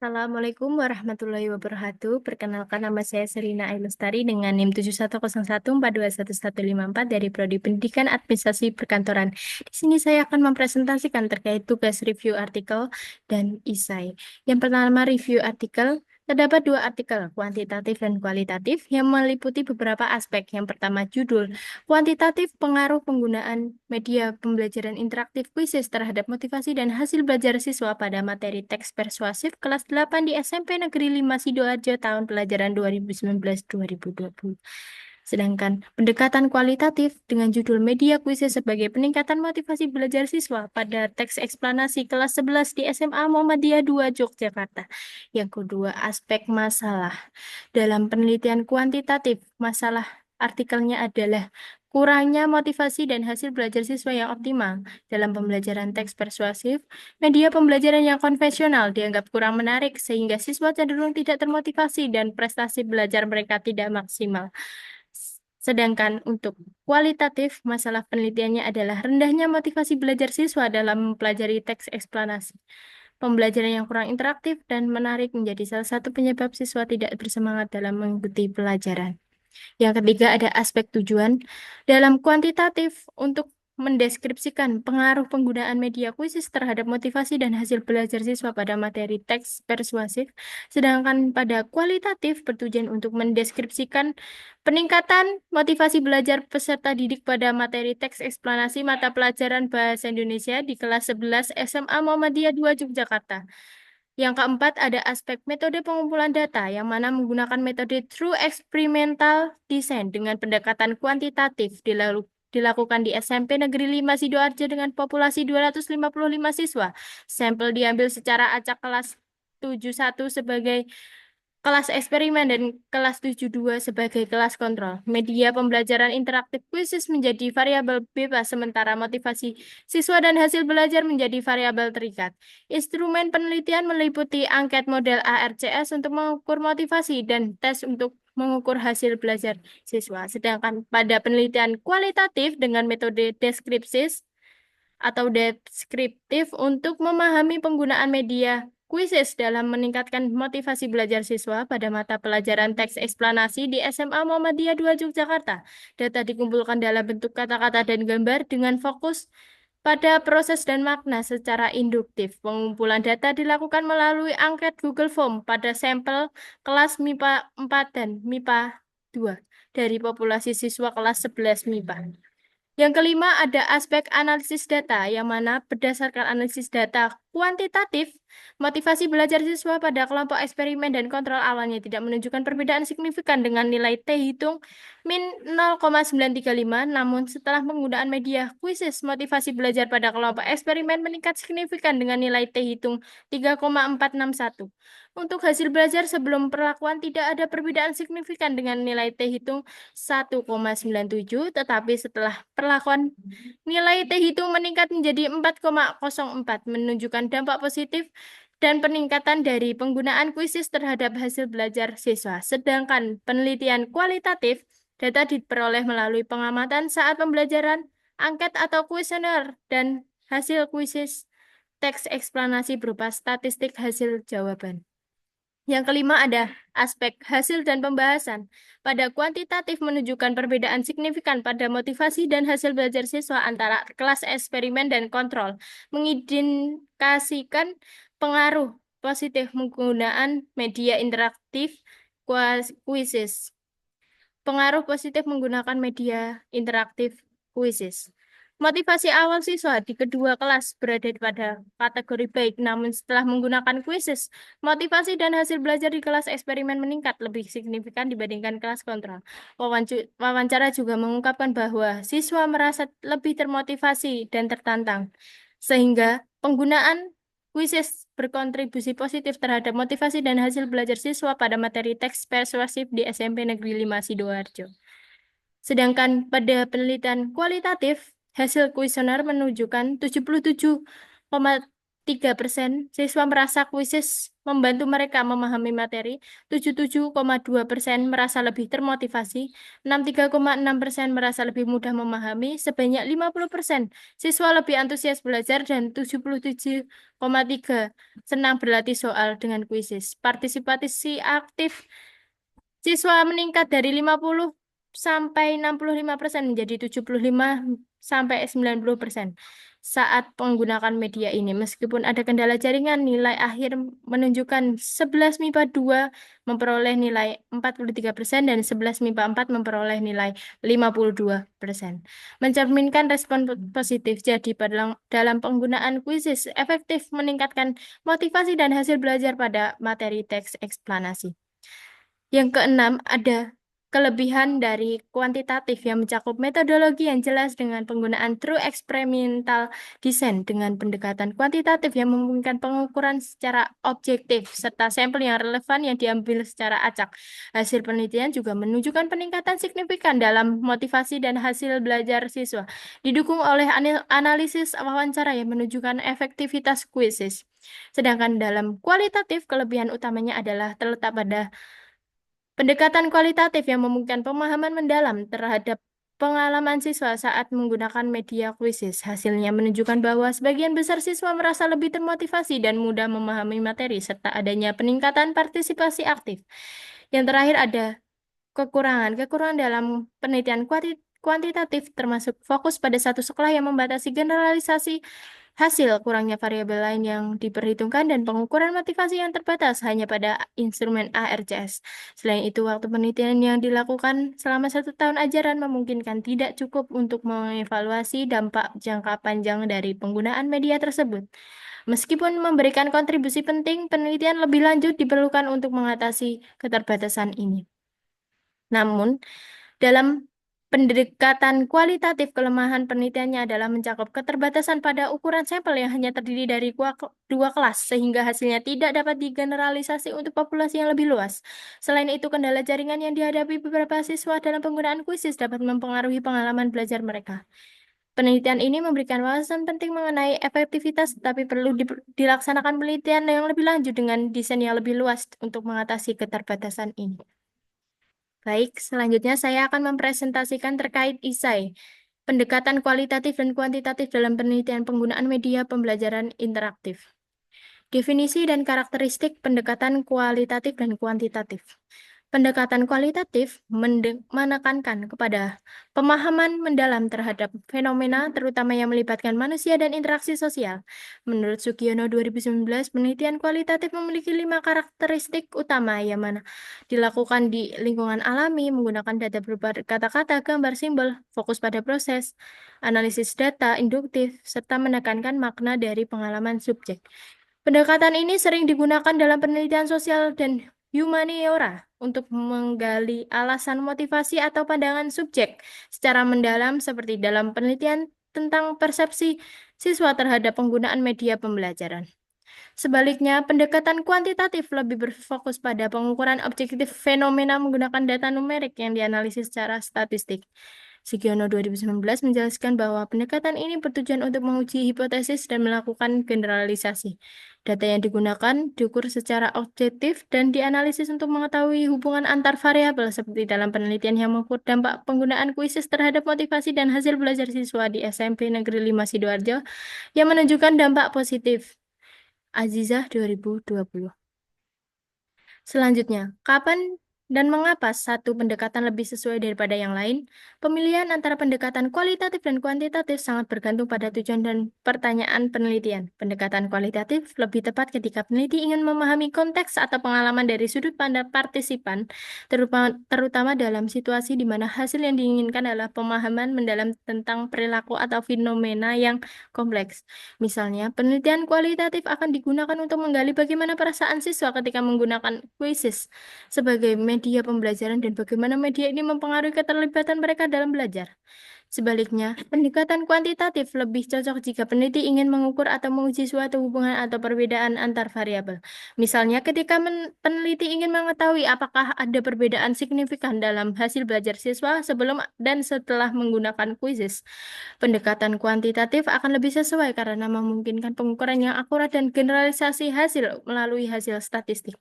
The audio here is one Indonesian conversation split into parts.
Assalamualaikum warahmatullahi wabarakatuh. Perkenalkan, nama saya Serina Ailestari dengan NIM 7101421154 dari Prodi Pendidikan Administrasi Perkantoran. Di sini saya akan mempresentasikan terkait tugas review artikel dan esai. Yang pertama, review artikel. Terdapat dua artikel, kuantitatif dan kualitatif, yang meliputi beberapa aspek. Yang pertama, judul. Kuantitatif, pengaruh penggunaan media pembelajaran interaktif kuisis terhadap motivasi dan hasil belajar siswa pada materi teks persuasif kelas 8 di SMP Negeri 5 Sidoarjo tahun pelajaran 2019-2020. Sedangkan pendekatan kualitatif dengan judul media kuisis sebagai peningkatan motivasi belajar siswa pada teks eksplanasi kelas 11 di SMA Muhammadiyah 2 Yogyakarta. Yang kedua, aspek masalah. Dalam penelitian kuantitatif, masalah artikelnya adalah kurangnya motivasi dan hasil belajar siswa yang optimal. Dalam pembelajaran teks persuasif, media pembelajaran yang konvensional dianggap kurang menarik sehingga siswa cenderung tidak termotivasi dan prestasi belajar mereka tidak maksimal. Sedangkan untuk kualitatif, masalah penelitiannya adalah rendahnya motivasi belajar siswa dalam mempelajari teks eksplanasi. Pembelajaran yang kurang interaktif dan menarik menjadi salah satu penyebab siswa tidak bersemangat dalam mengikuti pelajaran. Yang ketiga ada aspek tujuan. Dalam kuantitatif, untuk mendeskripsikan pengaruh penggunaan media kuisis terhadap motivasi dan hasil belajar siswa pada materi teks persuasif, sedangkan pada kualitatif bertujuan untuk mendeskripsikan peningkatan motivasi belajar peserta didik pada materi teks eksplanasi mata pelajaran Bahasa Indonesia di kelas 11 SMA Muhammadiyah 2 Yogyakarta. Yang keempat, ada aspek metode pengumpulan data, yang mana menggunakan metode True Experimental Design dengan pendekatan kuantitatif dilakukan di SMP Negeri 5 Sidoarjo dengan populasi 255 siswa. Sampel diambil secara acak kelas 71 sebagai kelas eksperimen dan kelas 72 sebagai kelas kontrol. Media pembelajaran interaktif kuisis menjadi variabel bebas, sementara motivasi siswa dan hasil belajar menjadi variabel terikat. Instrumen penelitian meliputi angket model ARCS untuk mengukur motivasi dan tes untuk mengukur hasil belajar siswa. Sedangkan pada penelitian kualitatif dengan metode deskripsis atau deskriptif untuk memahami penggunaan media kuisis dalam meningkatkan motivasi belajar siswa pada mata pelajaran teks eksplanasi di SMA Muhammadiyah 2 Yogyakarta. Data dikumpulkan dalam bentuk kata-kata dan gambar dengan fokus pada proses dan makna secara induktif. Pengumpulan data dilakukan melalui angket Google Form pada sampel kelas MIPA 4 dan MIPA 2 dari populasi siswa kelas 11 MIPA. Yang kelima ada aspek analisis data, yang mana berdasarkan analisis data kuantitatif, motivasi belajar siswa pada kelompok eksperimen dan kontrol awalnya tidak menunjukkan perbedaan signifikan dengan nilai T hitung min 0,935, namun setelah penggunaan media kuisis, motivasi belajar pada kelompok eksperimen meningkat signifikan dengan nilai T hitung 3,461. Untuk hasil belajar sebelum perlakuan tidak ada perbedaan signifikan dengan nilai T hitung 1,97, tetapi setelah perlakuan nilai T hitung meningkat menjadi 4,04, menunjukkan dampak positif dan peningkatan dari penggunaan kuisis terhadap hasil belajar siswa. Sedangkan penelitian kualitatif, data diperoleh melalui pengamatan saat pembelajaran, angket atau kuesioner, dan hasil kuisis teks eksplanasi berupa statistik hasil jawaban. Yang kelima ada aspek hasil dan pembahasan. Pada kuantitatif menunjukkan perbedaan signifikan pada motivasi dan hasil belajar siswa antara kelas eksperimen dan kontrol. Mengindikasikan pengaruh positif penggunaan media interaktif kuisis. Pengaruh positif menggunakan media interaktif kuisis. Motivasi awal siswa di kedua kelas berada pada kategori baik, namun setelah menggunakan kuisis, motivasi dan hasil belajar di kelas eksperimen meningkat lebih signifikan dibandingkan kelas kontrol. Wawancara juga mengungkapkan bahwa siswa merasa lebih termotivasi dan tertantang, sehingga penggunaan kuisis berkontribusi positif terhadap motivasi dan hasil belajar siswa pada materi teks persuasif di SMP Negeri 5 Sidoarjo. Sedangkan pada penelitian kualitatif, hasil kuesioner menunjukkan 77,3 3% siswa merasa kuisis membantu mereka memahami materi, 77,2% merasa lebih termotivasi, 63,6% merasa lebih mudah memahami, sebanyak 50% siswa lebih antusias belajar, dan 77,3% senang berlatih soal dengan kuisis. Partisipasi aktif siswa meningkat dari 50 sampai 65% menjadi 75 sampai 90% saat menggunakan media ini. Meskipun ada kendala jaringan, nilai akhir menunjukkan 11 MIPA 2 memperoleh nilai 43% dan 11 MIPA 4 memperoleh nilai 52%. Mencerminkan respon positif. Jadi dalam penggunaan kuisis efektif meningkatkan motivasi dan hasil belajar pada materi teks eksplanasi. Yang keenam, ada kelebihan dari kuantitatif yang mencakup metodologi yang jelas dengan penggunaan true experimental design dengan pendekatan kuantitatif yang memungkinkan pengukuran secara objektif serta sampel yang relevan yang diambil secara acak. Hasil penelitian juga menunjukkan peningkatan signifikan dalam motivasi dan hasil belajar siswa, didukung oleh analisis wawancara yang menunjukkan efektivitas kuisis. Sedangkan dalam kualitatif, kelebihan utamanya adalah terletak pada pendekatan kualitatif yang memungkinkan pemahaman mendalam terhadap pengalaman siswa saat menggunakan media kuisis. Hasilnya menunjukkan bahwa sebagian besar siswa merasa lebih termotivasi dan mudah memahami materi, serta adanya peningkatan partisipasi aktif. Yang terakhir ada kekurangan dalam penelitian kuantitatif termasuk fokus pada satu sekolah yang membatasi generalisasi hasil, kurangnya variabel lain yang diperhitungkan, dan pengukuran motivasi yang terbatas hanya pada instrumen ARCS. Selain itu, waktu penelitian yang dilakukan selama 1 tahun ajaran memungkinkan tidak cukup untuk mengevaluasi dampak jangka panjang dari penggunaan media tersebut. Meskipun memberikan kontribusi penting, penelitian lebih lanjut diperlukan untuk mengatasi keterbatasan ini. Namun, dalam pendekatan kualitatif, kelemahan penelitiannya adalah mencakup keterbatasan pada ukuran sampel yang hanya terdiri dari dua kelas, sehingga hasilnya tidak dapat digeneralisasi untuk populasi yang lebih luas. Selain itu, kendala jaringan yang dihadapi beberapa siswa dalam penggunaan kuisis dapat mempengaruhi pengalaman belajar mereka. Penelitian ini memberikan wawasan penting mengenai efektivitas, tapi perlu dilaksanakan penelitian yang lebih lanjut dengan desain yang lebih luas untuk mengatasi keterbatasan ini. Baik, selanjutnya saya akan mempresentasikan terkait ISAI, pendekatan kualitatif dan kuantitatif dalam penelitian penggunaan media pembelajaran interaktif. Definisi dan karakteristik pendekatan kualitatif dan kuantitatif. Pendekatan kualitatif menekankan kepada pemahaman mendalam terhadap fenomena, terutama yang melibatkan manusia dan interaksi sosial. Menurut Sugiono 2019, penelitian kualitatif memiliki 5 karakteristik utama yang mana dilakukan di lingkungan alami, menggunakan data berupa kata-kata, gambar, simbol, fokus pada proses, analisis data, induktif, serta menekankan makna dari pengalaman subjek. Pendekatan ini sering digunakan dalam penelitian sosial dan humaniora untuk menggali alasan motivasi atau pandangan subjek secara mendalam seperti dalam penelitian tentang persepsi siswa terhadap penggunaan media pembelajaran. Sebaliknya, pendekatan kuantitatif lebih berfokus pada pengukuran objektif fenomena menggunakan data numerik yang dianalisis secara statistik. Sugiono 2019 menjelaskan bahwa pendekatan ini bertujuan untuk menguji hipotesis dan melakukan generalisasi. Data yang digunakan diukur secara objektif dan dianalisis untuk mengetahui hubungan antar variabel seperti dalam penelitian yang mengukur dampak penggunaan kuisis terhadap motivasi dan hasil belajar siswa di SMP Negeri 5 Sidoarjo yang menunjukkan dampak positif. Azizah 2020. Selanjutnya, kapan dan mengapa satu pendekatan lebih sesuai daripada yang lain? Pemilihan antara pendekatan kualitatif dan kuantitatif sangat bergantung pada tujuan dan pertanyaan penelitian. Pendekatan kualitatif lebih tepat ketika peneliti ingin memahami konteks atau pengalaman dari sudut pandang partisipan, terutama dalam situasi di mana hasil yang diinginkan adalah pemahaman mendalam tentang perilaku atau fenomena yang kompleks. Misalnya, penelitian kualitatif akan digunakan untuk menggali bagaimana perasaan siswa ketika menggunakan kuisis sebagai media pembelajaran dan bagaimana media ini mempengaruhi keterlibatan mereka dalam belajar. Sebaliknya, pendekatan kuantitatif lebih cocok jika peneliti ingin mengukur atau menguji suatu hubungan atau perbedaan antar variabel. Misalnya, ketika peneliti ingin mengetahui apakah ada perbedaan signifikan dalam hasil belajar siswa sebelum dan setelah menggunakan kuisis. Pendekatan kuantitatif akan lebih sesuai karena memungkinkan pengukuran yang akurat dan generalisasi hasil melalui hasil statistik.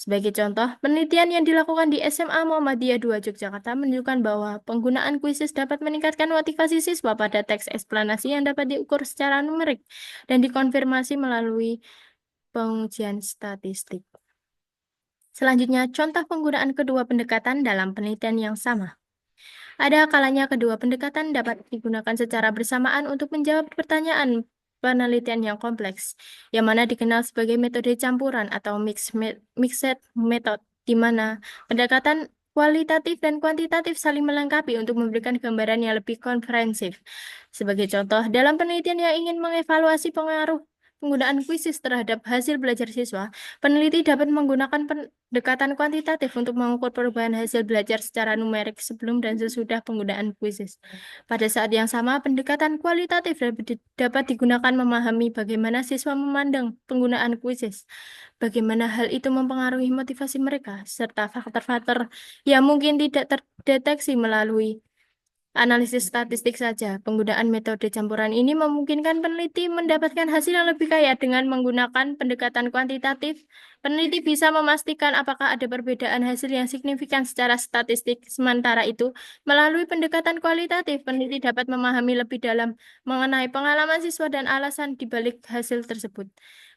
Sebagai contoh, penelitian yang dilakukan di SMA Muhammadiyah II Yogyakarta menunjukkan bahwa penggunaan kuisis dapat meningkatkan motivasi siswa pada teks eksplanasi yang dapat diukur secara numerik dan dikonfirmasi melalui pengujian statistik. Selanjutnya, contoh penggunaan kedua pendekatan dalam penelitian yang sama. Ada kalanya kedua pendekatan dapat digunakan secara bersamaan untuk menjawab pertanyaan penelitian yang kompleks, yang mana dikenal sebagai metode campuran atau mixed method, di mana pendekatan kualitatif dan kuantitatif saling melengkapi untuk memberikan gambaran yang lebih komprehensif. Sebagai contoh, dalam penelitian yang ingin mengevaluasi pengaruh penggunaan kuisis terhadap hasil belajar siswa, peneliti dapat menggunakan pendekatan kuantitatif untuk mengukur perubahan hasil belajar secara numerik sebelum dan sesudah penggunaan kuisis. Pada saat yang sama, pendekatan kualitatif dapat digunakan memahami bagaimana siswa memandang penggunaan kuisis, bagaimana hal itu mempengaruhi motivasi mereka, serta faktor-faktor yang mungkin tidak terdeteksi melalui analisis statistik saja. Penggunaan metode campuran ini memungkinkan peneliti mendapatkan hasil yang lebih kaya dengan menggunakan pendekatan kuantitatif. Peneliti bisa memastikan apakah ada perbedaan hasil yang signifikan secara statistik. Sementara itu, melalui pendekatan kualitatif, peneliti dapat memahami lebih dalam mengenai pengalaman siswa dan alasan di balik hasil tersebut.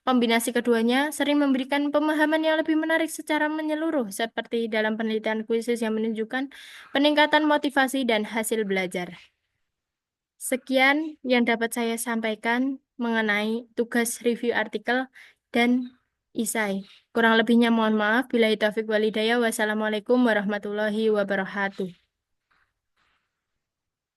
Kombinasi keduanya sering memberikan pemahaman yang lebih menarik secara menyeluruh, seperti dalam penelitian kuisis yang menunjukkan peningkatan motivasi dan hasil belajar. Sekian yang dapat saya sampaikan mengenai tugas review artikel dan isai. Kurang lebihnya mohon maaf. Billahi taufiq walhidayah. Wassalamualaikum warahmatullahi wabarakatuh.